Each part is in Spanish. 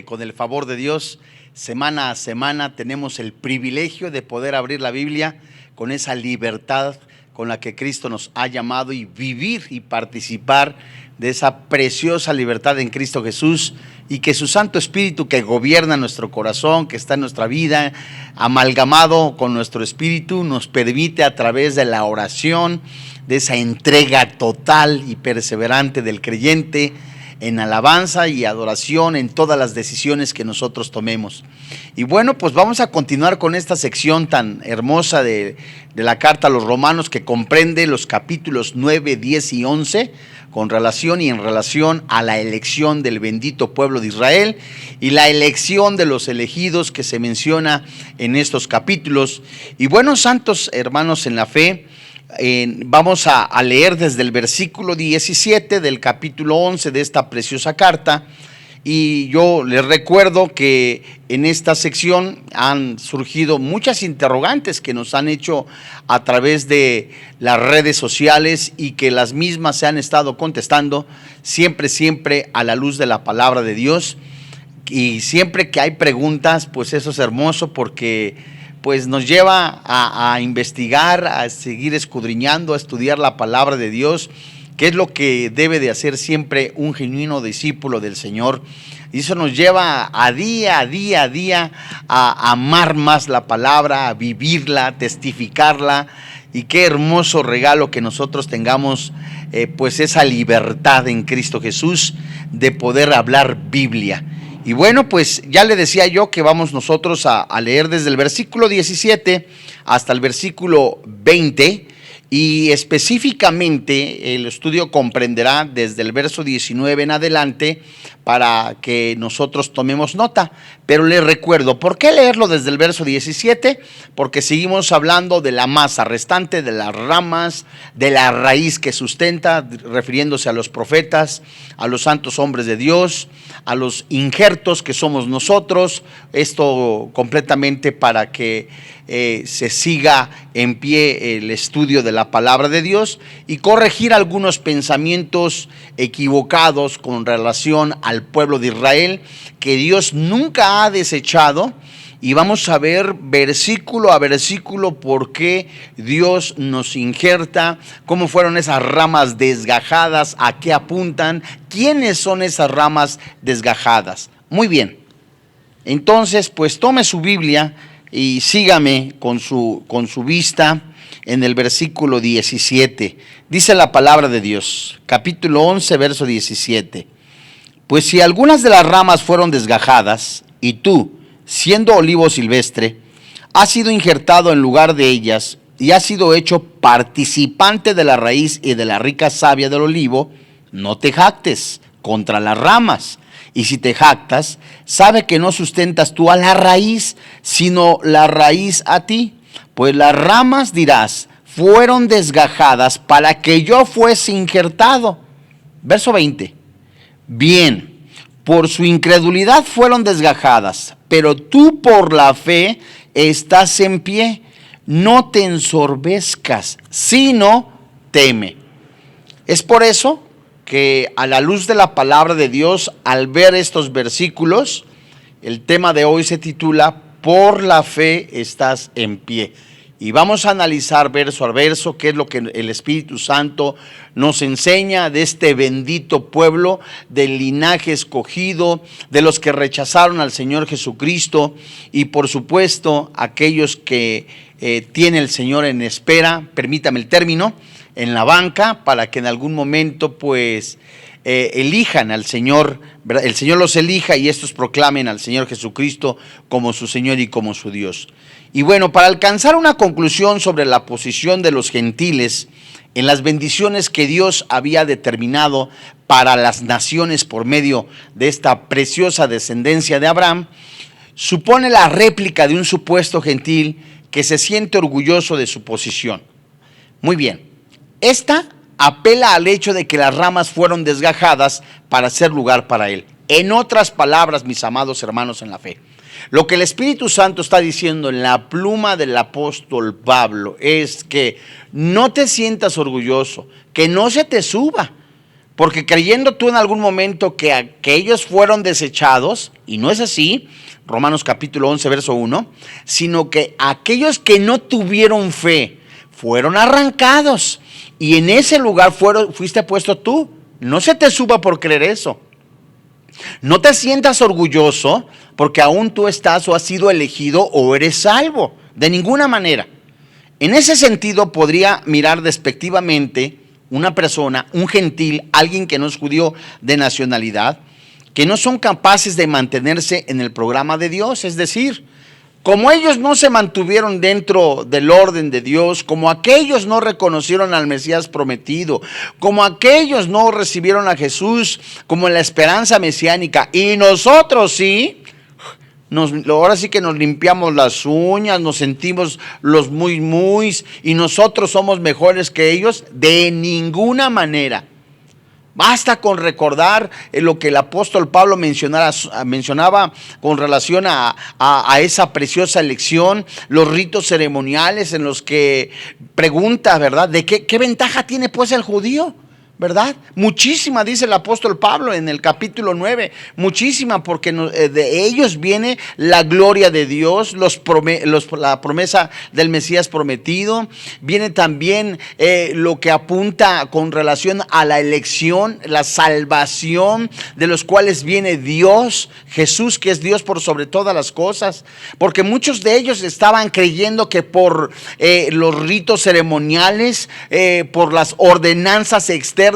Con el favor de Dios, semana a semana tenemos el privilegio de poder abrir la Biblia con esa libertad con la que Cristo nos ha llamado y vivir y participar de esa preciosa libertad en Cristo Jesús, y que su Santo Espíritu, que gobierna nuestro corazón, que está en nuestra vida, amalgamado con nuestro espíritu, nos permite a través de la oración, de esa entrega total y perseverante del creyente, en alabanza y adoración en todas las decisiones que nosotros tomemos. Y bueno, pues vamos a continuar con esta sección tan hermosa de la carta a los Romanos, que comprende los capítulos 9, 10 y 11, con relación y en relación a la elección del bendito pueblo de Israel y la elección de los elegidos que se menciona en estos capítulos. Y bueno, santos hermanos en la fe, vamos a leer desde el versículo 17 del capítulo 11 de esta preciosa carta. Y yo les recuerdo que en esta sección han surgido muchas interrogantes que nos han hecho a través de las redes sociales, y que las mismas se han estado contestando siempre a la luz de la palabra de Dios. Y siempre que hay preguntas, pues eso es hermoso, porque pues nos lleva a investigar, a seguir escudriñando, a estudiar la palabra de Dios, que es lo que debe de hacer siempre un genuino discípulo del Señor. Y eso nos lleva a día a amar más la palabra, a vivirla, a testificarla. Y qué hermoso regalo que nosotros tengamos pues esa libertad en Cristo Jesús de poder hablar Biblia. Y bueno, pues ya le decía yo que vamos nosotros a leer desde el versículo 17 hasta el versículo 20, y específicamente el estudio comprenderá desde el verso 19 en adelante, para que nosotros tomemos nota. Pero les recuerdo, ¿por qué leerlo desde el verso 17? Porque seguimos hablando de la masa restante, de las ramas, de la raíz que sustenta, refiriéndose a los profetas, a los santos hombres de Dios, a los injertos que somos nosotros. Esto completamente para que se siga en pie el estudio de la palabra de Dios, y corregir algunos pensamientos equivocados con relación al pueblo de Israel, que Dios nunca ha desechado. Y vamos a ver versículo a versículo por qué Dios nos injerta, cómo fueron esas ramas desgajadas, a qué apuntan, quiénes son esas ramas desgajadas. Muy bien, entonces pues tome su Biblia y sígame con su vista en el versículo 17. Dice la palabra de Dios, capítulo 11, verso 17. Pues si algunas de las ramas fueron desgajadas, y tú, siendo olivo silvestre, has sido injertado en lugar de ellas, y has sido hecho participante de la raíz y de la rica savia del olivo, no te jactes contra las ramas. Y si te jactas, sabe que no sustentas tú a la raíz, sino la raíz a ti. Pues las ramas, dirás, fueron desgajadas para que yo fuese injertado. Verso 20. Bien, por su incredulidad fueron desgajadas, pero tú por la fe estás en pie. No te ensorbezcas, sino teme. Es por eso que a la luz de la palabra de Dios, al ver estos versículos, el tema de hoy se titula Por la fe estás en pie. Y vamos a analizar verso a verso qué es lo que el Espíritu Santo nos enseña de este bendito pueblo, del linaje escogido, de los que rechazaron al Señor Jesucristo, y por supuesto aquellos que tiene el Señor en espera, permítame el término, en la banca, para que en algún momento pues elijan al Señor, el Señor los elija y estos proclamen al Señor Jesucristo como su Señor y como su Dios. Y bueno, para alcanzar una conclusión sobre la posición de los gentiles en las bendiciones que Dios había determinado para las naciones por medio de esta preciosa descendencia de Abraham, supone la réplica de un supuesto gentil que se siente orgulloso de su posición. Muy bien, esta apela al hecho de que las ramas fueron desgajadas para hacer lugar para él. En otras palabras, mis amados hermanos en la fe, lo que el Espíritu Santo está diciendo en la pluma del apóstol Pablo es que no te sientas orgulloso, que no se te suba, Porque creyendo tú en algún momento que ellos fueron desechados, y no es así, Romanos capítulo 11, verso 1, sino que aquellos que no tuvieron fe fueron arrancados, y en ese lugar fuiste puesto tú. No se te suba por creer eso. No te sientas orgulloso porque aún tú estás o has sido elegido o eres salvo. De ninguna manera. En ese sentido podría mirar despectivamente una persona, un gentil, alguien que no es judío de nacionalidad, que no son capaces de mantenerse en el programa de Dios. Es decir, como ellos no se mantuvieron dentro del orden de Dios, como aquellos no reconocieron al Mesías prometido, como aquellos no recibieron a Jesús como la esperanza mesiánica, y nosotros sí, ahora sí que nos limpiamos las uñas, nos sentimos los muy, y nosotros somos mejores que ellos, de ninguna manera. Basta con recordar lo que el apóstol Pablo mencionaba con relación a esa preciosa elección, los ritos ceremoniales en los que pregunta, ¿verdad? ¿De qué ventaja tiene pues el judío? ¿Verdad? Muchísima, dice el apóstol Pablo en el capítulo 9, muchísima, porque de ellos viene la gloria de Dios, la promesa del Mesías prometido, viene también lo que apunta con relación a la elección, la salvación, de los cuales viene Dios, Jesús, que es Dios por sobre todas las cosas, porque muchos de ellos estaban creyendo que por los ritos ceremoniales, por las ordenanzas externas,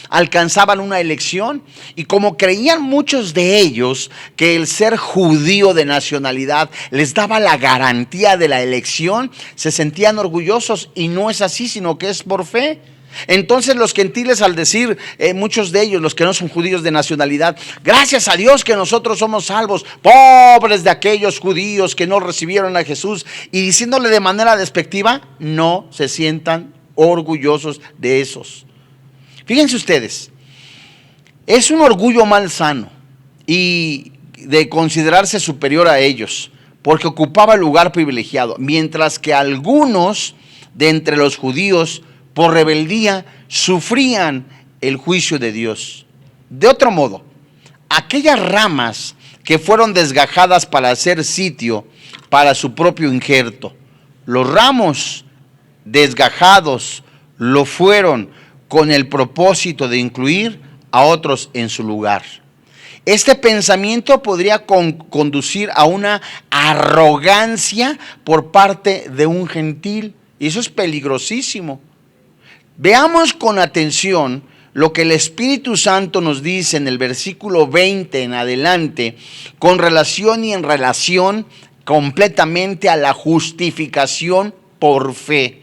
alcanzaban una elección, y como creían muchos de ellos que el ser judío de nacionalidad les daba la garantía de la elección, se sentían orgullosos, y no es así, sino que es por fe. Entonces los gentiles, al decir, muchos de ellos, los que no son judíos de nacionalidad, gracias a Dios que nosotros somos salvos, pobres de aquellos judíos que no recibieron a Jesús, y diciéndole de manera despectiva, no se sientan orgullosos de esos. Fíjense ustedes, es un orgullo malsano y de considerarse superior a ellos, porque ocupaba el lugar privilegiado, mientras que algunos de entre los judíos, por rebeldía, sufrían el juicio de Dios. De otro modo, aquellas ramas que fueron desgajadas para hacer sitio para su propio injerto, los ramos desgajados lo fueron con el propósito de incluir a otros en su lugar. Este pensamiento podría conducir a una arrogancia por parte de un gentil, y eso es peligrosísimo. Veamos con atención lo que el Espíritu Santo nos dice en el versículo 20 en adelante, con relación y en relación completamente a la justificación por fe.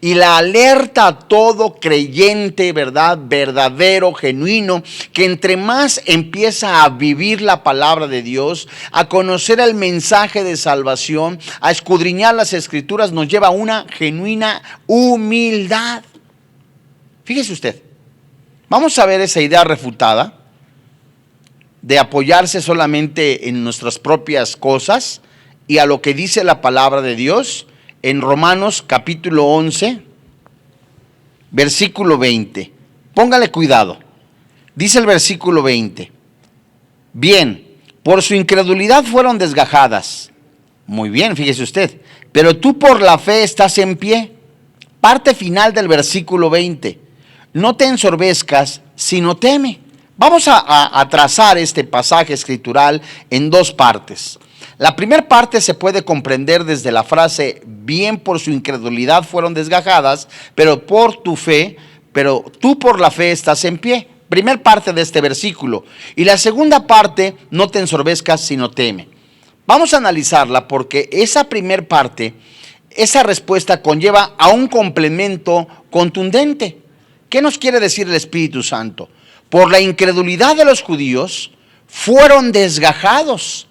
Y la alerta a todo creyente, ¿verdad? Verdadero, genuino, que entre más empieza a vivir la palabra de Dios, a conocer el mensaje de salvación, a escudriñar las escrituras, nos lleva a una genuina humildad. Fíjese usted, vamos a ver esa idea refutada de apoyarse solamente en nuestras propias cosas y a lo que dice la palabra de Dios en Romanos capítulo 11, versículo 20. Póngale cuidado. Dice el versículo 20. Bien, por su incredulidad fueron desgajadas. Muy bien, fíjese usted. Pero tú por la fe estás en pie. Parte final del versículo 20. No te ensorbezcas, sino teme. Vamos a trazar este pasaje escritural en dos partes. La primera parte se puede comprender desde la frase, bien por su incredulidad fueron desgajadas, pero tú por la fe estás en pie. Primer parte de este versículo. Y la segunda parte, no te ensorbezcas, sino teme. Vamos a analizarla porque esa primer parte, esa respuesta conlleva a un complemento contundente. ¿Qué nos quiere decir el Espíritu Santo? Por la incredulidad de los judíos fueron desgajados.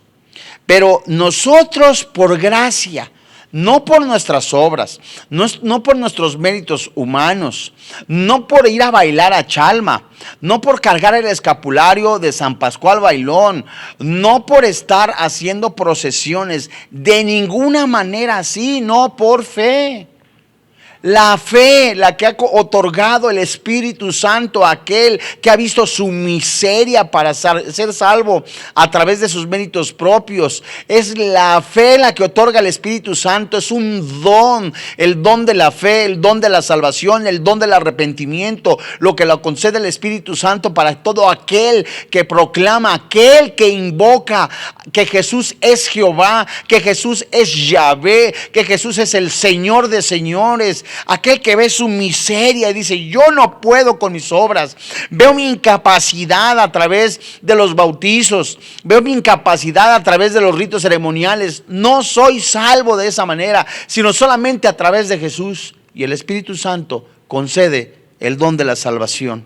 Pero nosotros por gracia, no por nuestras obras, no por nuestros méritos humanos, no por ir a bailar a Chalma, no por cargar el escapulario de San Pascual Bailón, no por estar haciendo procesiones, de ninguna manera así, no, por fe. La fe, la que ha otorgado el Espíritu Santo a aquel que ha visto su miseria para ser salvo a través de sus méritos propios. Es la fe la que otorga el Espíritu Santo. Es un don, el don de la fe, el don de la salvación, el don del arrepentimiento, lo que lo concede el Espíritu Santo para todo aquel que proclama, aquel que invoca que Jesús es Jehová, que Jesús es Yahvé, que Jesús es el Señor de señores. Aquel que ve su miseria y dice: yo no puedo con mis obras, veo mi incapacidad a través de los bautizos, veo mi incapacidad a través de los ritos ceremoniales, no soy salvo de esa manera, sino solamente a través de Jesús. Y el Espíritu Santo concede el don de la salvación.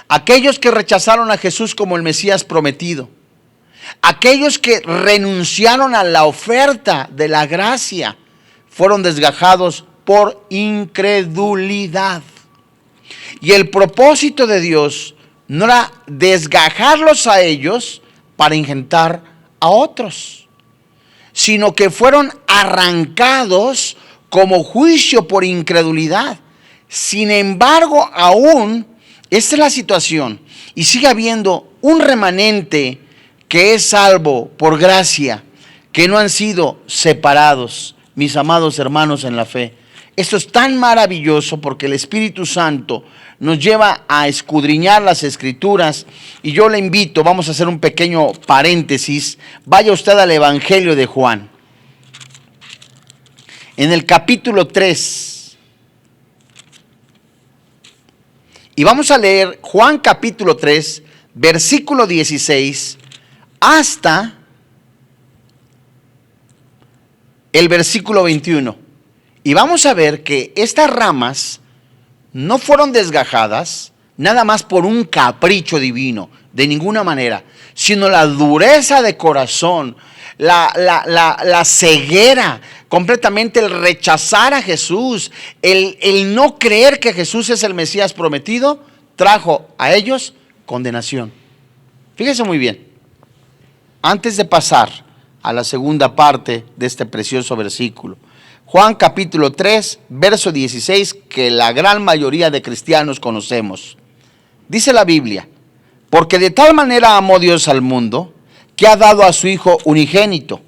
Aquellos que rechazaron a Jesús como el Mesías prometido, aquellos que renunciaron a la oferta de la gracia, fueron desgajados por incredulidad. Y el propósito de Dios no era desgajarlos a ellos para ingentar a otros, sino que fueron arrancados como juicio por incredulidad. Sin embargo, aún esta es la situación, y sigue habiendo un remanente que es salvo por gracia, que no han sido separados. Mis amados hermanos en la fe, esto es tan maravilloso porque el Espíritu Santo nos lleva a escudriñar las Escrituras. Y yo le invito, vamos a hacer un pequeño paréntesis, vaya usted al Evangelio de Juan, en el capítulo 3, y vamos a leer Juan capítulo 3, versículo 16 hasta el versículo 21. Y vamos a ver que estas ramas no fueron desgajadas nada más por un capricho divino, de ninguna manera, sino la dureza de corazón, la ceguera, completamente el rechazar a Jesús, el no creer que Jesús es el Mesías prometido, trajo a ellos condenación. Fíjese muy bien, antes de pasar a la segunda parte de este precioso versículo, Juan capítulo 3, verso 16, que la gran mayoría de cristianos conocemos. Dice la Biblia: porque de tal manera amó Dios al mundo, que ha dado a su Hijo unigénito,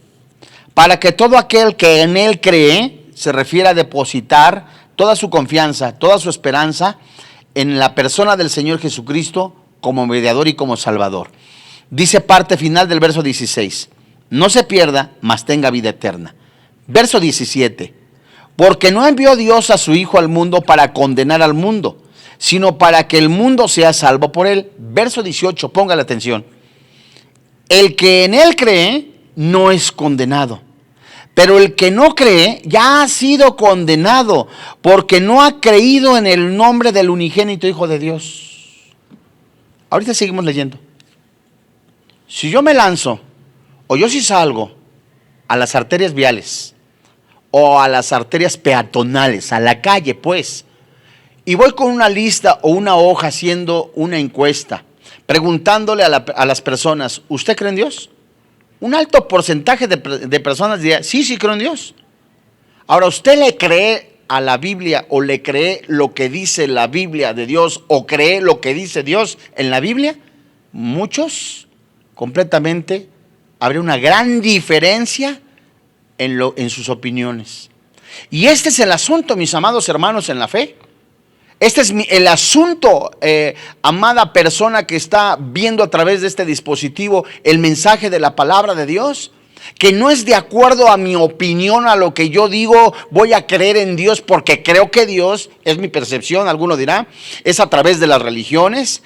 para que todo aquel que en Él cree, se refiere a depositar toda su confianza, toda su esperanza en la persona del Señor Jesucristo como mediador y como Salvador. Dice parte final del verso 16: no se pierda, mas tenga vida eterna. Verso 17: porque no envió Dios a su Hijo al mundo para condenar al mundo, sino para que el mundo sea salvo por él. Verso 18, póngale atención: el que en Él cree no es condenado, pero el que no cree ya ha sido condenado, porque no ha creído en el nombre del unigénito Hijo de Dios. Ahorita seguimos leyendo. Si yo me lanzo, o yo sí salgo a las arterias viales, o a las arterias peatonales, a la calle pues, y voy con una lista o una hoja haciendo una encuesta, preguntándole a las personas: ¿usted cree en Dios? Un alto porcentaje de personas diría: sí creo en Dios. Ahora, ¿usted le cree a la Biblia, o le cree lo que dice la Biblia de Dios, o cree lo que dice Dios en la Biblia? Muchos, completamente, habría una gran diferencia en sus opiniones. Y este es el asunto, mis amados hermanos en la fe. Este es el asunto, amada persona que está viendo a través de este dispositivo el mensaje de la palabra de Dios, que no es de acuerdo a mi opinión, a lo que yo digo, voy a creer en Dios porque creo que Dios, es mi percepción, alguno dirá, es a través de las religiones,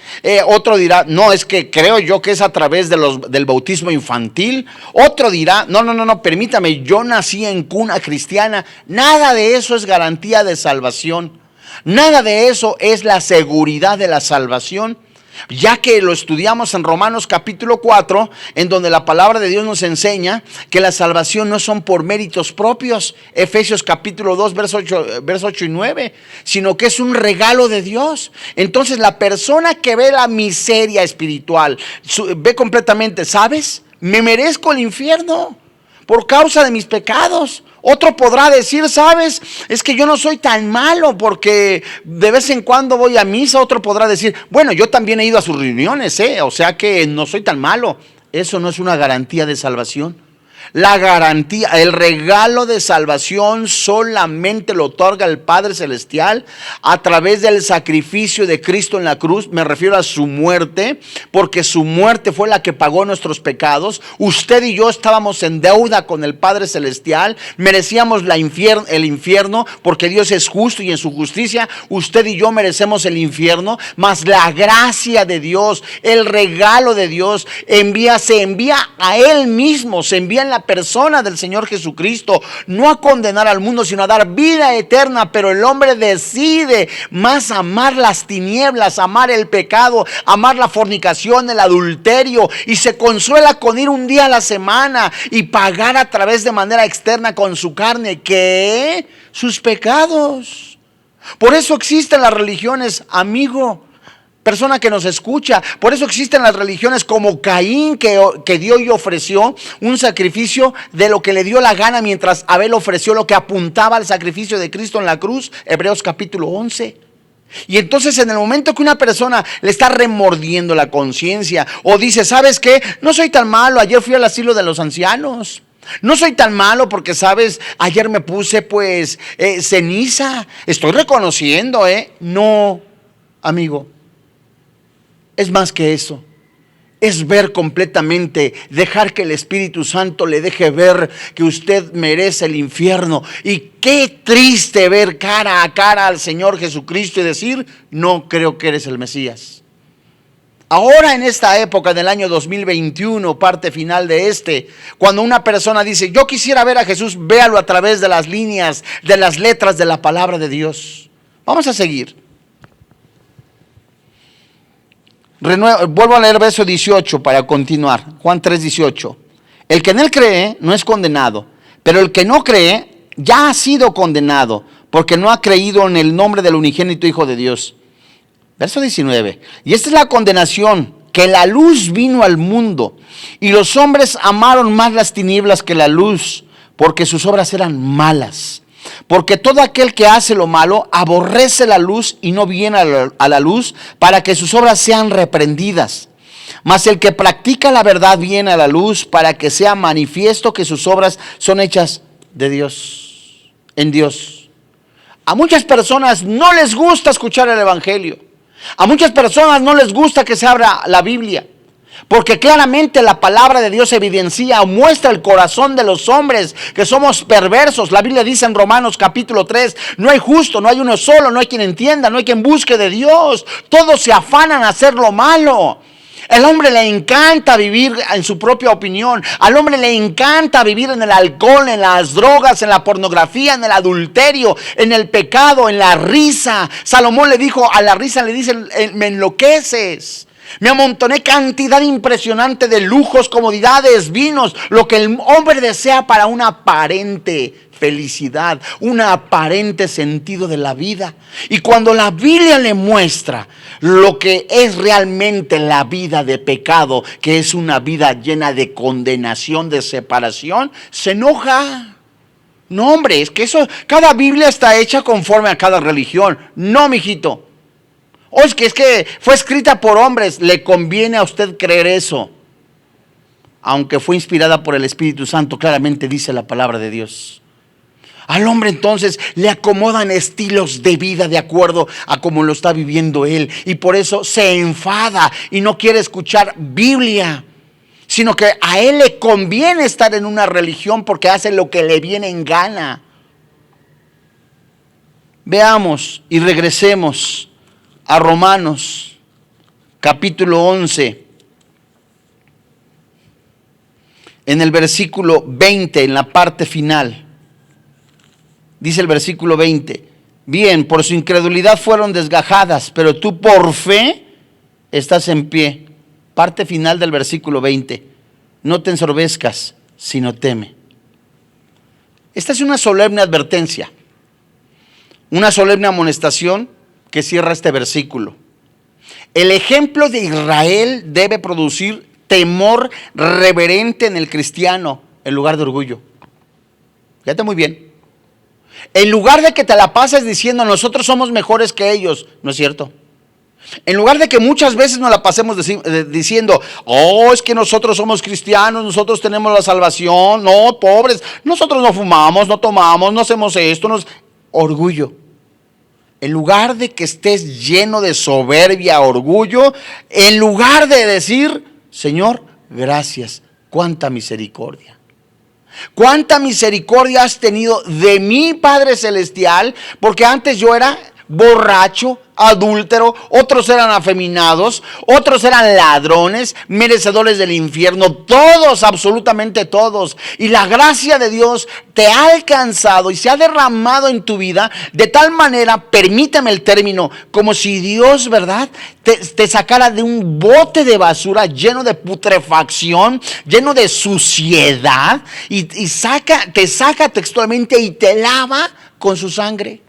otro dirá, no, es que creo yo que es a través del bautismo infantil, otro dirá, no, permítame, yo nací en cuna cristiana. Nada de eso es garantía de salvación. Nada de eso es la seguridad de la salvación, ya que lo estudiamos en Romanos capítulo 4, en donde la palabra de Dios nos enseña que la salvación no son por méritos propios, Efesios capítulo 2, verso 8 y 9, sino que es un regalo de Dios. Entonces la persona que ve la miseria espiritual, ve completamente, ¿sabes? Me merezco el infierno por causa de mis pecados. Otro podrá decir, ¿sabes? Es que yo no soy tan malo porque de vez en cuando voy a misa. Otro podrá decir, bueno, yo también he ido a sus reuniones, o sea que no soy tan malo. Eso no es una garantía de salvación. La garantía, el regalo de salvación solamente lo otorga el Padre Celestial a través del sacrificio de Cristo en la cruz. Me refiero a su muerte, porque su muerte fue la que pagó nuestros pecados. Usted y yo estábamos en deuda con el Padre Celestial, merecíamos el infierno, porque Dios es justo y en su justicia usted y yo merecemos el infierno. Mas la gracia de Dios, el regalo de Dios se envía a Él mismo, se envía en la persona del Señor Jesucristo, no a condenar al mundo, sino a dar vida eterna. Pero el hombre decide más amar las tinieblas, amar el pecado, amar la fornicación, el adulterio, y se consuela con ir un día a la semana y pagar a través de manera externa con su carne que sus pecados. Por eso existen las religiones, amigo, persona que nos escucha. Por eso existen las religiones como Caín, que dio y ofreció un sacrificio de lo que le dio la gana, mientras Abel ofreció lo que apuntaba al sacrificio de Cristo en la cruz. Hebreos capítulo 11. Y entonces en el momento que una persona le está remordiendo la conciencia, o dice, ¿sabes qué? No soy tan malo, ayer fui al asilo de los ancianos. No soy tan malo porque, ¿sabes? Ayer me puse ceniza. Estoy reconociendo, No, amigo. Es más que eso, es ver completamente, dejar que el Espíritu Santo le deje ver que usted merece el infierno. Y qué triste ver cara a cara al Señor Jesucristo y decir, no creo que eres el Mesías. Ahora en esta época del año 2021, parte final de cuando una persona dice, yo quisiera ver a Jesús, véalo a través de las líneas, de las letras de la palabra de Dios. Vamos a seguir. Vuelvo a leer verso 18 para continuar. Juan 3:18. El que en él cree no es condenado, pero el que no cree ya ha sido condenado, porque no ha creído en el nombre del unigénito Hijo de Dios. Verso 19. Y esta es la condenación, que la luz vino al mundo, y los hombres amaron más las tinieblas que la luz, porque sus obras eran malas. Porque todo aquel que hace lo malo aborrece la luz y no viene a la luz, para que sus obras sean reprendidas. Mas el que practica la verdad viene a la luz, para que sea manifiesto que sus obras son hechas de Dios, en Dios. A muchas personas no les gusta escuchar el evangelio. A muchas personas no les gusta que se abra la Biblia, porque claramente la palabra de Dios evidencia o muestra el corazón de los hombres, que somos perversos. La Biblia dice en Romanos capítulo 3, no hay justo, no hay uno solo, no hay quien entienda, no hay quien busque de Dios. Todos se afanan a hacer lo malo. El hombre le encanta vivir en su propia opinión. Al hombre le encanta vivir en el alcohol, en las drogas, en la pornografía, en el adulterio, en el pecado, en la risa. Salomón le dijo, a la risa le dicen, me enloqueces. Me amontoné cantidad impresionante de lujos, comodidades, vinos, lo que el hombre desea para una aparente felicidad, un aparente sentido de la vida. Y cuando la Biblia le muestra lo que es realmente la vida de pecado, que es una vida llena de condenación, de separación, se enoja. No, hombre, es que eso, cada Biblia está hecha conforme a cada religión. No, mijito. O es que fue escrita por hombres, le conviene a usted creer eso. Aunque fue inspirada por el Espíritu Santo, claramente dice la palabra de Dios. Al hombre entonces le acomodan estilos de vida de acuerdo a cómo lo está viviendo él. Y por eso se enfada y no quiere escuchar Biblia. Sino que a él le conviene estar en una religión porque hace lo que le viene en gana. Veamos y regresemos a Romanos capítulo 11. En el versículo 20, en la parte final. Dice el versículo 20, bien, por su incredulidad fueron desgajadas, pero tú por fe estás en pie. Parte final del versículo 20, no te ensoberzcas, sino teme. Esta es una solemne advertencia, una solemne amonestación que cierra este versículo. El ejemplo de Israel debe producir temor reverente en el cristiano en lugar de orgullo. Fíjate muy bien. En lugar de que te la pases diciendo nosotros somos mejores que ellos, no es cierto. En lugar de que muchas veces nos la pasemos diciendo, oh, es que nosotros somos cristianos, nosotros tenemos la salvación, no, pobres, nosotros no fumamos, no tomamos, no hacemos esto, orgullo. En lugar de que estés lleno de soberbia, orgullo, en lugar de decir, Señor, gracias, cuánta misericordia. Cuánta misericordia has tenido de mí, Padre Celestial, porque antes yo era borracho, adúltero, otros eran afeminados, otros eran ladrones, merecedores del infierno, todos, absolutamente todos. Y la gracia de Dios te ha alcanzado y se ha derramado en tu vida de tal manera, permíteme el término, como si Dios, ¿verdad?, te sacara de un bote de basura lleno de putrefacción, lleno de suciedad y te saca textualmente y te lava con su sangre.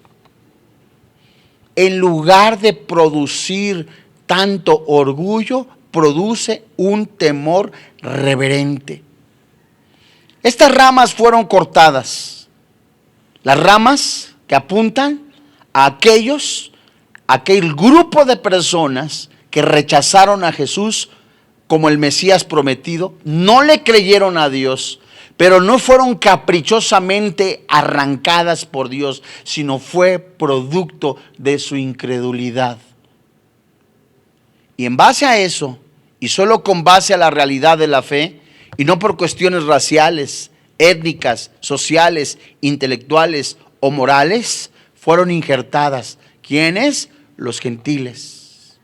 En lugar de producir tanto orgullo, produce un temor reverente. Estas ramas fueron cortadas. Las ramas que apuntan a aquel grupo de personas que rechazaron a Jesús como el Mesías prometido, no le creyeron a Dios, pero no fueron caprichosamente arrancadas por Dios, sino fue producto de su incredulidad. Y en base a eso, y solo con base a la realidad de la fe, y no por cuestiones raciales, étnicas, sociales, intelectuales o morales, fueron injertadas. ¿Quiénes? Los gentiles.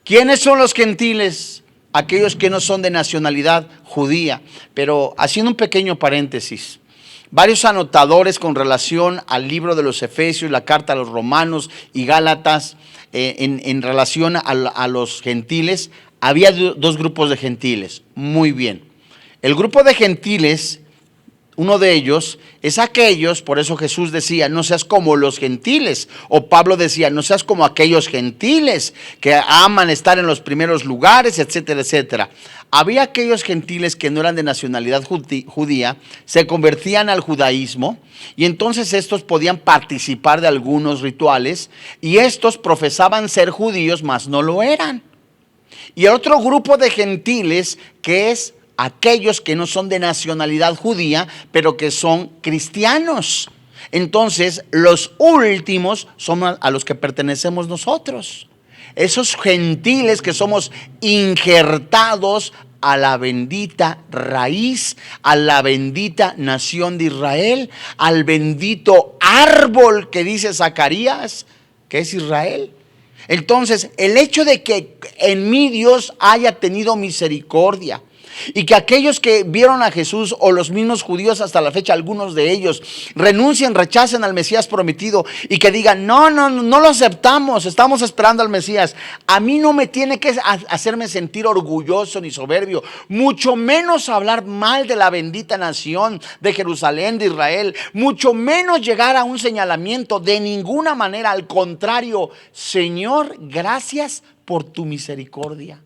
¿Quiénes son los gentiles? Aquellos que no son de nacionalidad judía. Pero haciendo un pequeño paréntesis, varios anotadores con relación al libro de los Efesios, la carta a los Romanos y Gálatas, en relación a los gentiles, había dos grupos de gentiles. Muy bien. El grupo de gentiles, uno de ellos es aquellos, por eso Jesús decía, no seas como los gentiles, o Pablo decía, no seas como aquellos gentiles que aman estar en los primeros lugares, etcétera, etcétera. Había aquellos gentiles que no eran de nacionalidad judía, se convertían al judaísmo y entonces estos podían participar de algunos rituales y estos profesaban ser judíos, mas no lo eran. Y el otro grupo de gentiles que es aquellos que no son de nacionalidad judía, pero que son cristianos. Entonces, los últimos son a los que pertenecemos nosotros. Esos gentiles que somos injertados a la bendita raíz, a la bendita nación de Israel, al bendito árbol que dice Zacarías, que es Israel. Entonces, el hecho de que en mí Dios haya tenido misericordia y que aquellos que vieron a Jesús o los mismos judíos hasta la fecha, algunos de ellos, renuncien, rechacen al Mesías prometido y que digan, no lo aceptamos, estamos esperando al Mesías. A mí no me tiene que hacerme sentir orgulloso ni soberbio, mucho menos hablar mal de la bendita nación de Jerusalén, de Israel, mucho menos llegar a un señalamiento de ninguna manera. Al contrario, Señor, gracias por tu misericordia.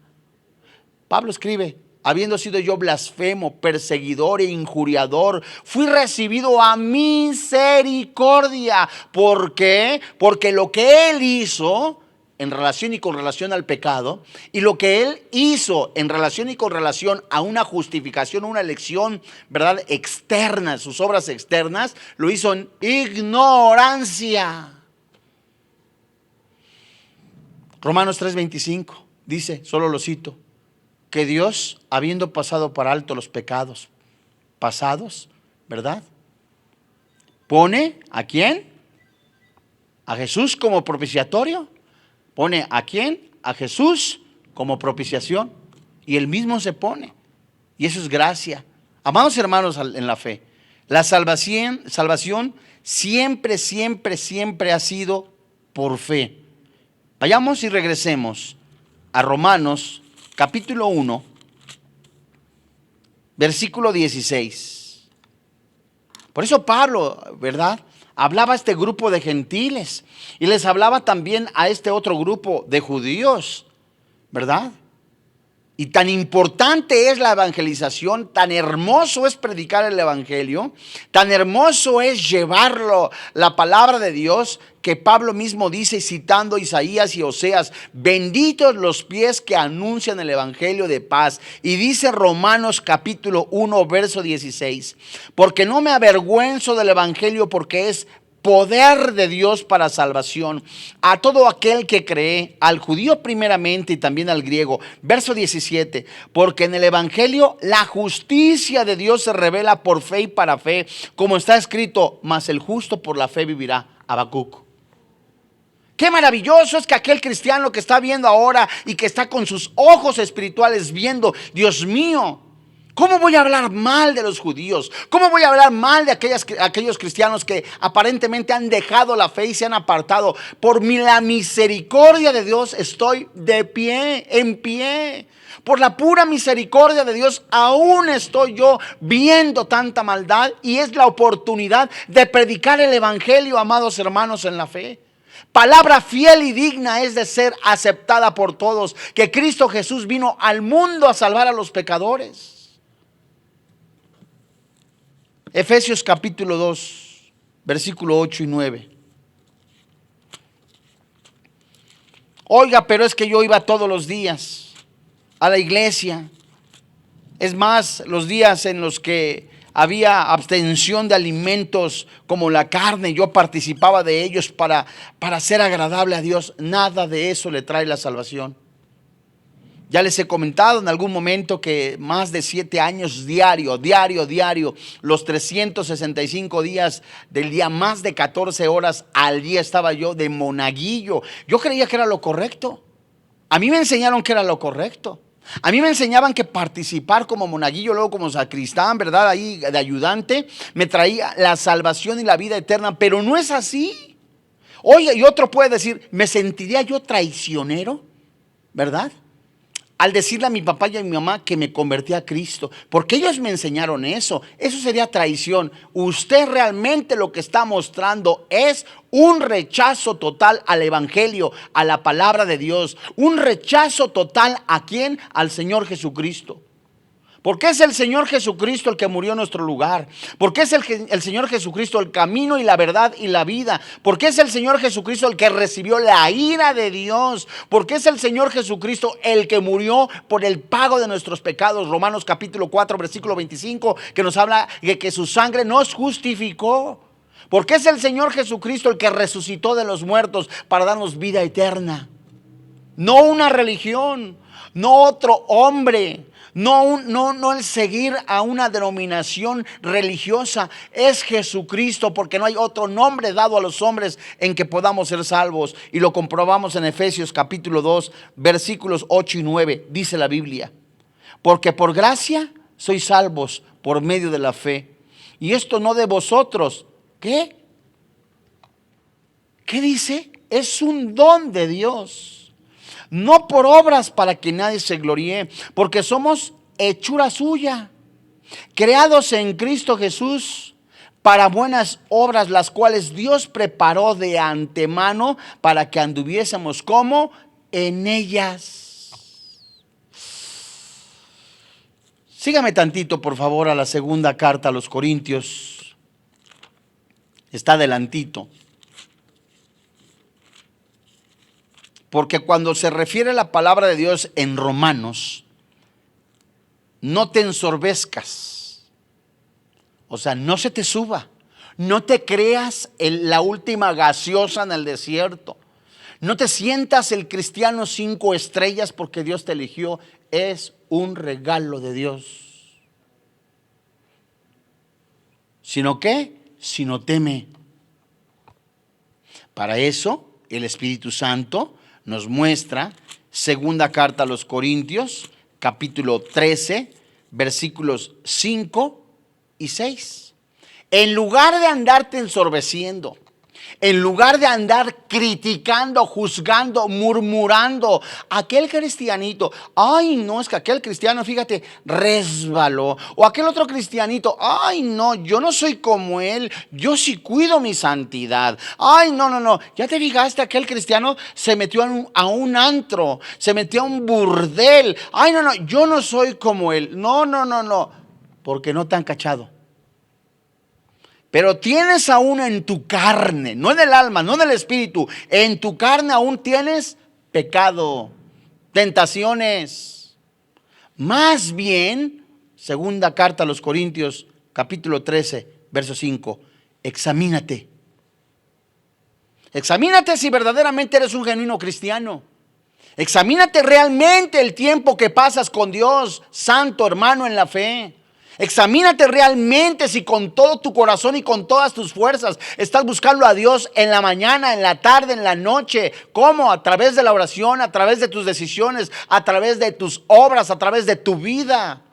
Pablo escribe, habiendo sido yo blasfemo, perseguidor e injuriador, fui recibido a misericordia. ¿Por qué? Porque lo que él hizo en relación y con relación al pecado, y lo que él hizo en relación y con relación a una justificación, una elección, ¿verdad?, externa, sus obras externas, lo hizo en ignorancia. Romanos 3:25 dice, solo lo cito, que Dios, habiendo pasado por alto los pecados pasados, ¿verdad?, pone ¿a quién? A Jesús como propiciatorio. Pone ¿a quién? A Jesús como propiciación. Y él mismo se pone. Y eso es gracia. Amados hermanos en la fe, la salvación siempre ha sido por fe. Vayamos y regresemos a Romanos capítulo 1, versículo 16. Por eso Pablo, ¿verdad?, hablaba a este grupo de gentiles y les hablaba también a este otro grupo de judíos, ¿verdad? Y tan importante es la evangelización, tan hermoso es predicar el evangelio, tan hermoso es llevarlo, la palabra de Dios, que Pablo mismo dice, citando Isaías y Oseas: benditos los pies que anuncian el evangelio de paz. Y dice Romanos capítulo 1 verso 16: porque no me avergüenzo del evangelio, porque es poder de Dios para salvación a todo aquel que cree, al judío primeramente y también al griego. Verso 17: porque en el evangelio la justicia de Dios se revela por fe y para fe, como está escrito: mas el justo por la fe vivirá. Habacuc. Qué maravilloso es que aquel cristiano que está viendo ahora y que está con sus ojos espirituales viendo: Dios mío, ¿cómo voy a hablar mal de los judíos? ¿Cómo voy a hablar mal de aquellos cristianos que aparentemente han dejado la fe y se han apartado? Por la misericordia de Dios estoy de pie, en pie. Por la pura misericordia de Dios aún estoy yo viendo tanta maldad, y es la oportunidad de predicar el evangelio, amados hermanos en la fe. Palabra fiel y digna es de ser aceptada por todos, que Cristo Jesús vino al mundo a salvar a los pecadores. Efesios capítulo 2, versículo 8 y 9. Oiga, pero es que yo iba todos los días a la iglesia. Es más, los días en los que había abstención de alimentos como la carne, yo participaba de ellos para ser agradable a Dios. Nada de eso le trae la salvación. Ya les he comentado en algún momento que más de 7 años diario, los 365 días del día, más de 14 horas al día estaba yo de monaguillo. Yo creía que era lo correcto. A mí me enseñaron que era lo correcto. A mí me enseñaban que participar como monaguillo, luego como sacristán, ¿verdad? Ahí de ayudante, me traía la salvación y la vida eterna, pero no es así. Oye, y otro puede decir: ¿me sentiría yo traicionero? ¿Verdad? Al decirle a mi papá y a mi mamá que me convertí a Cristo, porque ellos me enseñaron eso. Eso sería traición. Usted realmente lo que está mostrando es un rechazo total al evangelio, a la palabra de Dios. Un rechazo total ¿a quién? Al Señor Jesucristo. Porque es el Señor Jesucristo el que murió en nuestro lugar. Porque es el Señor Jesucristo el camino y la verdad y la vida. Porque es el Señor Jesucristo el que recibió la ira de Dios. Porque es el Señor Jesucristo el que murió por el pago de nuestros pecados. Romanos capítulo 4 versículo 25, que nos habla de que su sangre nos justificó. Porque es el Señor Jesucristo el que resucitó de los muertos para darnos vida eterna. No una religión, no otro hombre. No el seguir a una denominación religiosa. Es Jesucristo, porque no hay otro nombre dado a los hombres en que podamos ser salvos. Y lo comprobamos en Efesios capítulo 2 versículos 8 y 9. Dice la Biblia: porque por gracia sois salvos por medio de la fe. Y esto no de vosotros. ¿Qué? ¿Qué dice? Es un don de Dios. No por obras, para que nadie se gloríe, porque somos hechura suya, creados en Cristo Jesús para buenas obras, las cuales Dios preparó de antemano para que anduviésemos como en ellas. Sígame tantito, por favor, a la segunda carta a los Corintios. Está adelantito. Porque cuando se refiere a la palabra de Dios en Romanos, no te ensorbezcas. O sea, no se te suba. No te creas la última gaseosa en el desierto. No te sientas el cristiano 5 estrellas porque Dios te eligió. Es un regalo de Dios. ¿Sino qué? Sino teme. Para eso el Espíritu Santo nos muestra, segunda carta a los Corintios, capítulo 13, versículos 5 y 6. En lugar de andarte ensorbeciendo, En lugar de andar criticando, juzgando, murmurando, aquel cristianito, ay no, es que aquel cristiano, fíjate, resbaló. O aquel otro cristianito, ay no, yo no soy como él, yo sí cuido mi santidad. Ay no, no, no, ya te fijaste, aquel cristiano se metió a un antro, se metió a un burdel. Ay no, no, yo no soy como él. No, no, no, no, porque no te han cachado. Pero tienes aún en tu carne, no en el alma, no en el espíritu, en tu carne aún tienes pecado, tentaciones. Más bien, segunda carta a los Corintios, capítulo 13, verso 5, examínate. Examínate si verdaderamente eres un genuino cristiano. Examínate realmente el tiempo que pasas con Dios, santo hermano en la fe. Examínate realmente si con todo tu corazón y con todas tus fuerzas estás buscando a Dios en la mañana, en la tarde, en la noche. ¿Cómo? A través de la oración, a través de tus decisiones, a través de tus obras, a través de tu vida.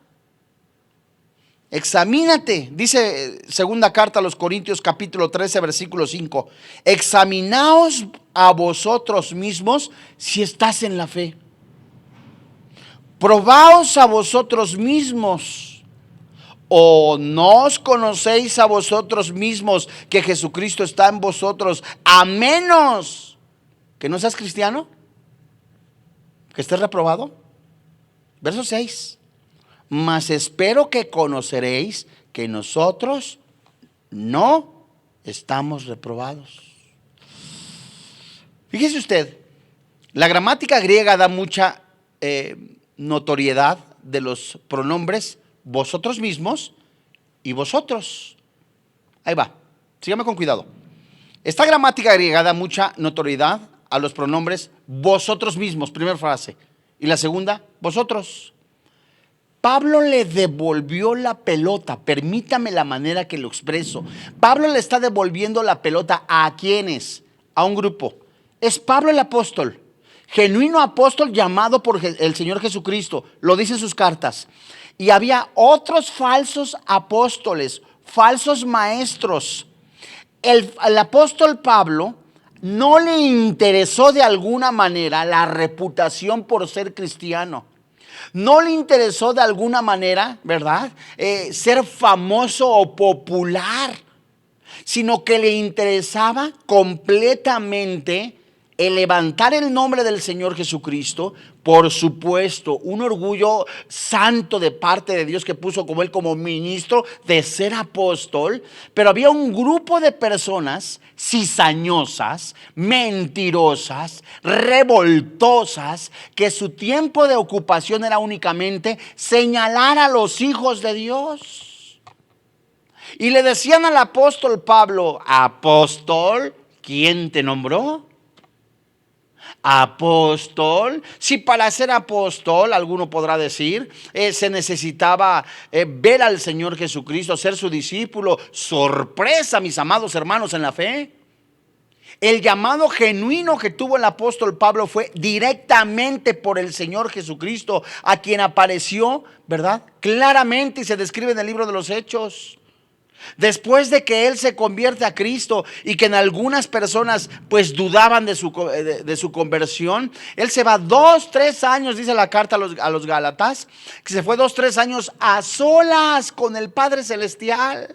Examínate, dice segunda carta a los Corintios capítulo 13 versículo 5. Examinaos a vosotros mismos si estás en la fe. Probaos a vosotros mismos. ¿O no os conocéis a vosotros mismos que Jesucristo está en vosotros, a menos que no seas cristiano, que estés reprobado? Verso 6. Mas espero que conoceréis que nosotros no estamos reprobados. Fíjese usted, la gramática griega da mucha notoriedad de los pronombres vosotros mismos y vosotros. Ahí va, sígame con cuidado. Esta gramática griega da mucha notoriedad a los pronombres vosotros mismos, primera frase. Y la segunda, vosotros. Pablo le devolvió la pelota, permítame la manera que lo expreso. Pablo le está devolviendo la pelota ¿a quiénes? A un grupo. Es Pablo el apóstol, genuino apóstol llamado por el Señor Jesucristo, lo dice en sus cartas. Y había otros falsos apóstoles, falsos maestros. El apóstol Pablo no le interesó de alguna manera la reputación por ser cristiano. No le interesó de alguna manera, ¿verdad? Ser famoso o popular, sino que le interesaba completamente el levantar el nombre del Señor Jesucristo. Por supuesto, un orgullo santo de parte de Dios que puso como él como ministro de ser apóstol. Pero había un grupo de personas cizañosas, mentirosas, revoltosas, que su tiempo de ocupación era únicamente señalar a los hijos de Dios. Y le decían al apóstol Pablo: apóstol, ¿quién te nombró? Apóstol. Si para ser apóstol, alguno podrá decir, se necesitaba ver al Señor Jesucristo, ser su discípulo. Sorpresa, mis amados hermanos en la fe. El llamado genuino que tuvo el apóstol Pablo fue directamente por el Señor Jesucristo, a quien apareció, ¿verdad? Claramente, y se describe en el libro de los Hechos. Después de que él se convierte a Cristo y que en algunas personas pues dudaban de su conversión, él se va 2-3 años, dice la carta a los Gálatas, que se fue 2-3 años a solas con el Padre Celestial.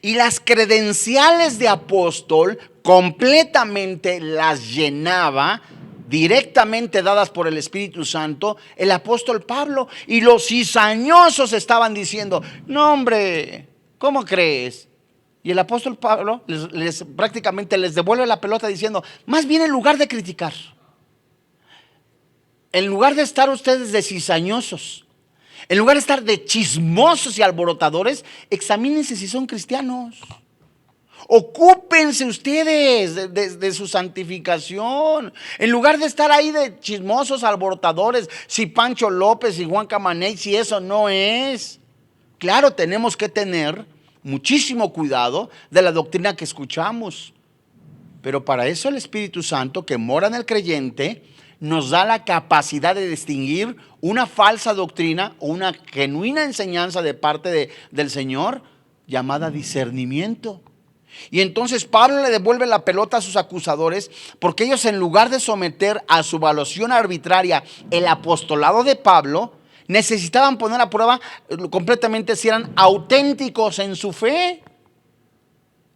Y las credenciales de apóstol completamente las llenaba, directamente dadas por el Espíritu Santo, el apóstol Pablo. Y los cizañosos estaban diciendo: no hombre, ¿cómo crees? Y el apóstol Pablo prácticamente les devuelve la pelota diciendo: más bien, en lugar de criticar, en lugar de estar ustedes de cizañosos, en lugar de estar de chismosos y alborotadores, examínense si son cristianos. Ocúpense ustedes de su santificación. En lugar de estar ahí de chismosos alborotadores, si Pancho López y Juan Camaney, si eso no es. Claro, tenemos que tener muchísimo cuidado de la doctrina que escuchamos. Pero para eso el Espíritu Santo que mora en el creyente nos da la capacidad de distinguir una falsa doctrina o una genuina enseñanza de parte del Señor, llamada discernimiento. Y entonces Pablo le devuelve la pelota a sus acusadores, porque ellos, en lugar de someter a su evaluación arbitraria el apostolado de Pablo, necesitaban poner a prueba completamente si eran auténticos en su fe.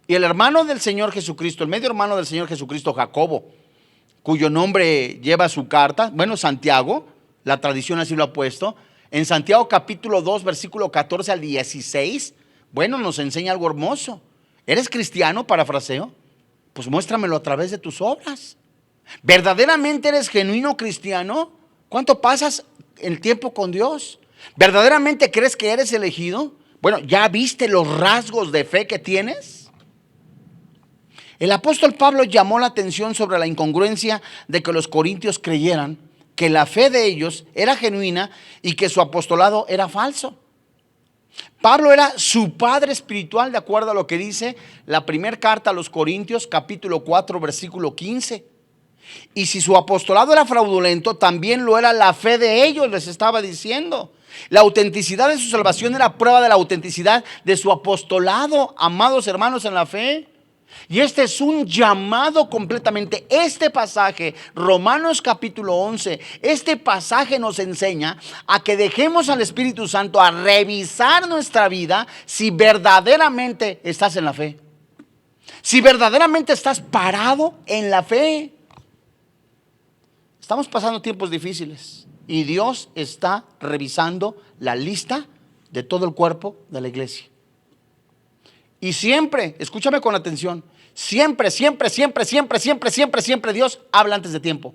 Y el hermano del Señor Jesucristo, el medio hermano del Señor Jesucristo, Jacobo, cuyo nombre lleva su carta, bueno, Santiago, la tradición así lo ha puesto, en Santiago capítulo 2, versículo 14 al 16, bueno, nos enseña algo hermoso. ¿Eres cristiano? Parafraseo. Pues muéstramelo a través de tus obras. ¿Verdaderamente eres genuino cristiano? ¿Cuánto pasas el tiempo con Dios? ¿Verdaderamente crees que eres elegido? Bueno, ¿ya viste los rasgos de fe que tienes? El apóstol Pablo llamó la atención sobre la incongruencia de que los corintios creyeran que la fe de ellos era genuina y que su apostolado era falso. Pablo era su padre espiritual, de acuerdo a lo que dice la primera carta a los Corintios, capítulo 4, versículo 15. Y si su apostolado era fraudulento, también lo era la fe de ellos, les estaba diciendo. La autenticidad de su salvación era prueba de la autenticidad de su apostolado, amados hermanos en la fe. Y este es un llamado completamente. Este pasaje, Romanos capítulo 11, este pasaje nos enseña a que dejemos al Espíritu Santo a revisar nuestra vida si verdaderamente estás en la fe. Si verdaderamente estás parado en la fe. Estamos pasando tiempos difíciles y Dios está revisando la lista de todo el cuerpo de la iglesia. Y siempre, escúchame con atención, siempre Dios habla antes de tiempo.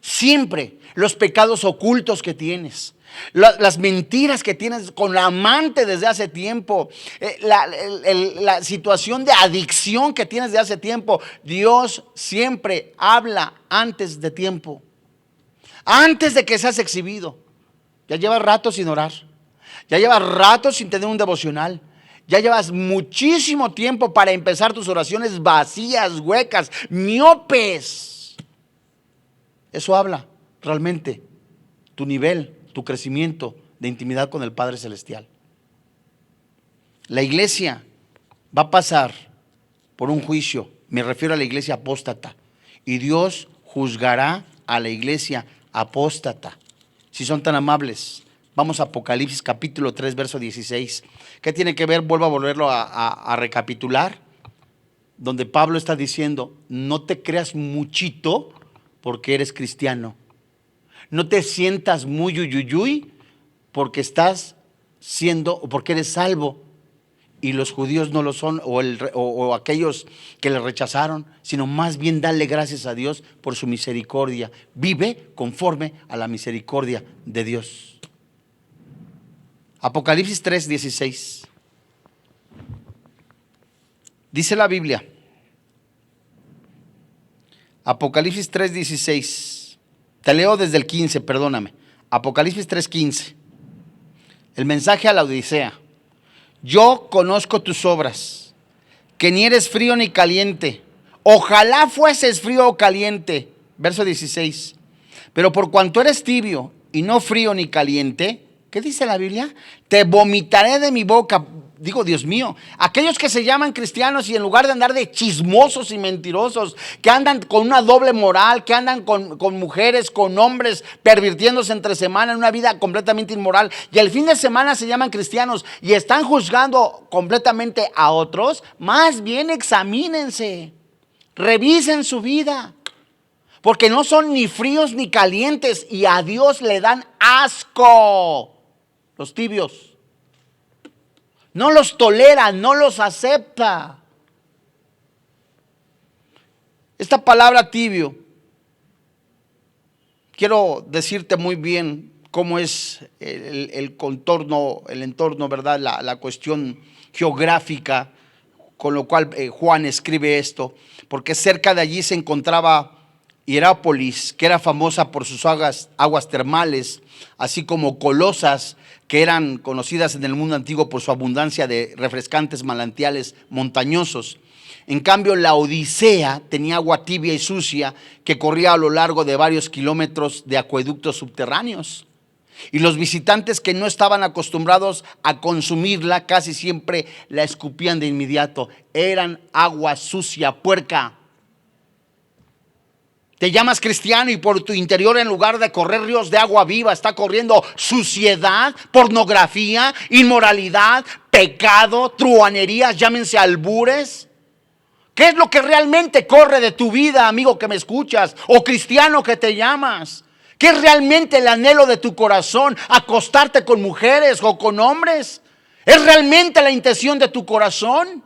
Siempre los pecados ocultos que tienes, las mentiras que tienes con la amante desde hace tiempo, la situación de adicción que tienes de hace tiempo, Dios siempre habla antes de tiempo, antes de que seas exhibido. Ya llevas rato sin orar, ya llevas rato sin tener un devocional. Ya llevas muchísimo tiempo para empezar tus oraciones vacías, huecas, miopes. Eso habla realmente tu nivel, tu crecimiento de intimidad con el Padre Celestial. La iglesia va a pasar por un juicio, me refiero a la iglesia apóstata, y Dios juzgará a la iglesia apóstata. Si son tan amables, vamos a Apocalipsis capítulo 3, verso 16. ¿Qué tiene que ver? Vuelvo a volverlo a recapitular. Donde Pablo está diciendo, no te creas muchito porque eres cristiano. No te sientas muy uyuyuy porque estás siendo, o porque eres salvo. Y los judíos no lo son, o aquellos que le rechazaron, sino más bien dale gracias a Dios por su misericordia. Vive conforme a la misericordia de Dios. Apocalipsis 3, 16. Dice la Biblia, Apocalipsis 3, 16. Te leo desde el 15, perdóname. Apocalipsis 3, 15. El mensaje a la Odisea. Yo conozco tus obras, que ni eres frío ni caliente. Ojalá fueses frío o caliente. Verso 16. Pero por cuanto eres tibio y no frío ni caliente, ¿qué dice la Biblia? Te vomitaré de mi boca. Digo, Dios mío, aquellos que se llaman cristianos y en lugar de andar de chismosos y mentirosos, que andan con una doble moral, que andan con mujeres, con hombres, pervirtiéndose entre semana en una vida completamente inmoral, y el fin de semana se llaman cristianos y están juzgando completamente a otros, más bien examínense, revisen su vida. Porque no son ni fríos ni calientes y a Dios le dan asco los tibios. No los tolera, no los acepta. Esta palabra tibio, quiero decirte muy bien cómo es el contorno, el entorno, ¿verdad? La cuestión geográfica, con lo cual Juan escribe esto, porque cerca de allí se encontraba Hierápolis, que era famosa por sus aguas termales, así como Colosas, que eran conocidas en el mundo antiguo por su abundancia de refrescantes manantiales montañosos. En cambio, la Odisea tenía agua tibia y sucia que corría a lo largo de varios kilómetros de acueductos subterráneos. Y los visitantes que no estaban acostumbrados a consumirla casi siempre la escupían de inmediato. Eran agua sucia, puerca. Te llamas cristiano y por tu interior, en lugar de correr ríos de agua viva, está corriendo suciedad, pornografía, inmoralidad, pecado, truhanerías, llámense albures. ¿Qué es lo que realmente corre de tu vida, amigo que me escuchas, o cristiano que te llamas? ¿Qué es realmente el anhelo de tu corazón? ¿Acostarte con mujeres o con hombres? ¿Es realmente la intención de tu corazón?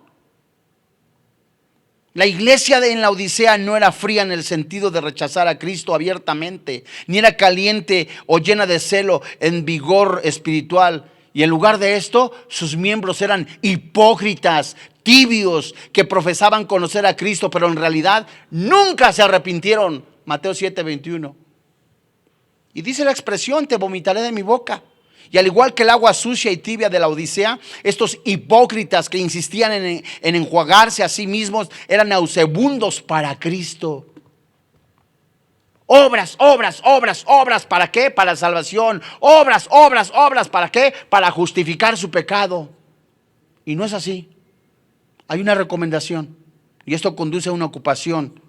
La iglesia en la Odisea no era fría en el sentido de rechazar a Cristo abiertamente, ni era caliente o llena de celo en vigor espiritual. Y en lugar de esto, sus miembros eran hipócritas, tibios, que profesaban conocer a Cristo, pero en realidad nunca se arrepintieron. Mateo 7:21. Y dice la expresión: te vomitaré de mi boca. Y al igual que el agua sucia y tibia de la Odisea, estos hipócritas que insistían en enjuagarse a sí mismos eran nauseabundos para Cristo. Obras, obras, obras, obras, ¿para qué? Para salvación. Obras, obras, obras, ¿para qué? Para justificar su pecado. Y no es así. Hay una recomendación, y esto conduce a una ocupación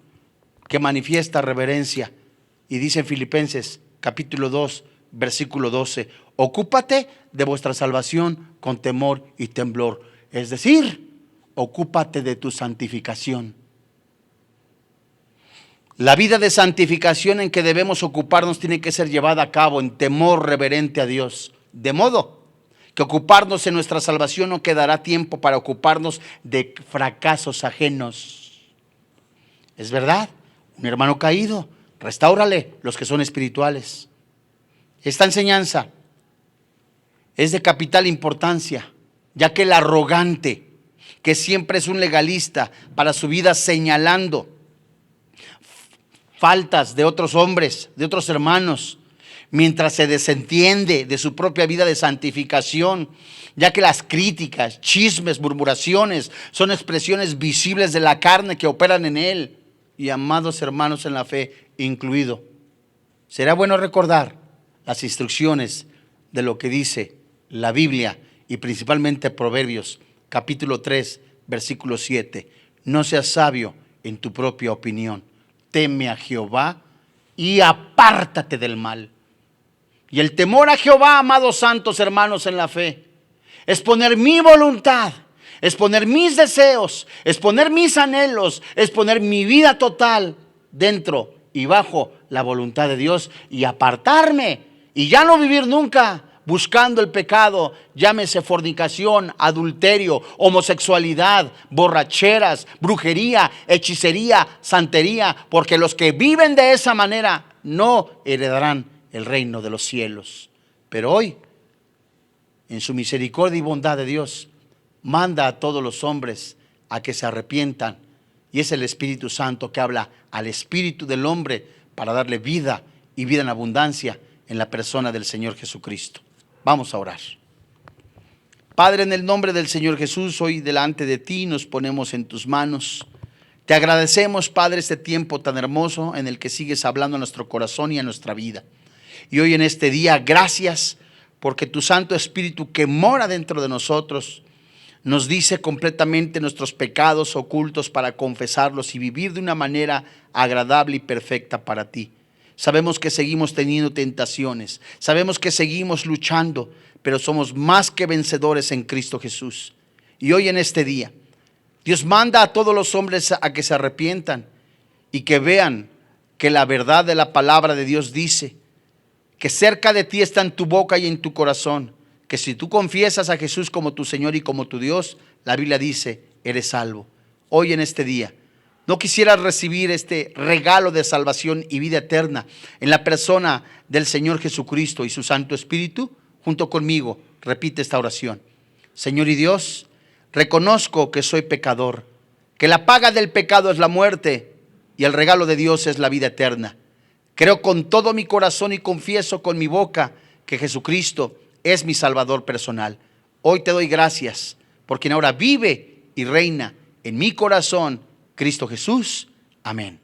que manifiesta reverencia. Y dice en Filipenses capítulo 2, versículo 12: ocúpate de vuestra salvación con temor y temblor. Es decir, ocúpate de tu santificación. La vida de santificación en que debemos ocuparnos tiene que ser llevada a cabo en temor reverente a Dios. De modo que ocuparnos en nuestra salvación no quedará tiempo para ocuparnos de fracasos ajenos. Es verdad, un hermano caído, restáurale, los que son espirituales. Esta enseñanza es de capital importancia, ya que el arrogante, que siempre es un legalista para su vida, señalando faltas de otros hombres, de otros hermanos, mientras se desentiende de su propia vida de santificación, ya que las críticas, chismes, murmuraciones son expresiones visibles de la carne que operan en él. Y amados hermanos en la fe incluido, será bueno recordar las instrucciones de lo que dice la Biblia y principalmente Proverbios capítulo 3 versículo 7. No seas sabio en tu propia opinión, teme a Jehová y apártate del mal. Y el temor a Jehová, amados santos hermanos en la fe, es poner mi voluntad, es poner mis deseos, es poner mis anhelos, es poner mi vida total dentro y bajo la voluntad de Dios y apartarme y ya no vivir nunca buscando el pecado, llámese fornicación, adulterio, homosexualidad, borracheras, brujería, hechicería, santería, porque los que viven de esa manera no heredarán el reino de los cielos. Pero hoy, en su misericordia y bondad de Dios, manda a todos los hombres a que se arrepientan, y es el Espíritu Santo que habla al espíritu del hombre para darle vida y vida en abundancia en la persona del Señor Jesucristo. Vamos a orar. Padre, en el nombre del Señor Jesús, hoy delante de ti nos ponemos en tus manos. Te agradecemos, Padre, este tiempo tan hermoso en el que sigues hablando a nuestro corazón y a nuestra vida. Y hoy en este día, gracias porque tu Santo Espíritu que mora dentro de nosotros nos dice completamente nuestros pecados ocultos para confesarlos y vivir de una manera agradable y perfecta para ti. Sabemos que seguimos teniendo tentaciones, sabemos que seguimos luchando, pero somos más que vencedores en Cristo Jesús. Y hoy en este día, Dios manda a todos los hombres a que se arrepientan y que vean que la verdad de la palabra de Dios dice que cerca de ti está en tu boca y en tu corazón, que si tú confiesas a Jesús como tu Señor y como tu Dios, la Biblia dice, eres salvo. Hoy en este día, ¿no quisieras recibir este regalo de salvación y vida eterna en la persona del Señor Jesucristo y su Santo Espíritu? Junto conmigo, repite esta oración. Señor y Dios, reconozco que soy pecador, que la paga del pecado es la muerte y el regalo de Dios es la vida eterna. Creo con todo mi corazón y confieso con mi boca que Jesucristo es mi Salvador personal. Hoy te doy gracias por quien ahora vive y reina en mi corazón, Cristo Jesús. Amén.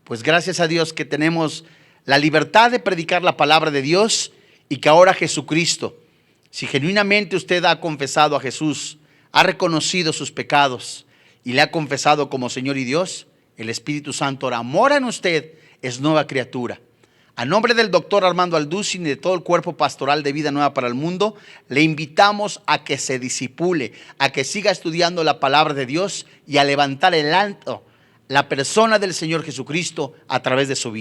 Pues gracias a Dios que tenemos la libertad de predicar la palabra de Dios y que ahora Jesucristo, si genuinamente usted ha confesado a Jesús, ha reconocido sus pecados y le ha confesado como Señor y Dios, el Espíritu Santo ahora mora en usted, es nueva criatura. A nombre del doctor Armando Alducin y de todo el cuerpo pastoral de Vida Nueva para el Mundo, le invitamos a que se discipule, a que siga estudiando la palabra de Dios y a levantar el alto la persona del Señor Jesucristo a través de su vida.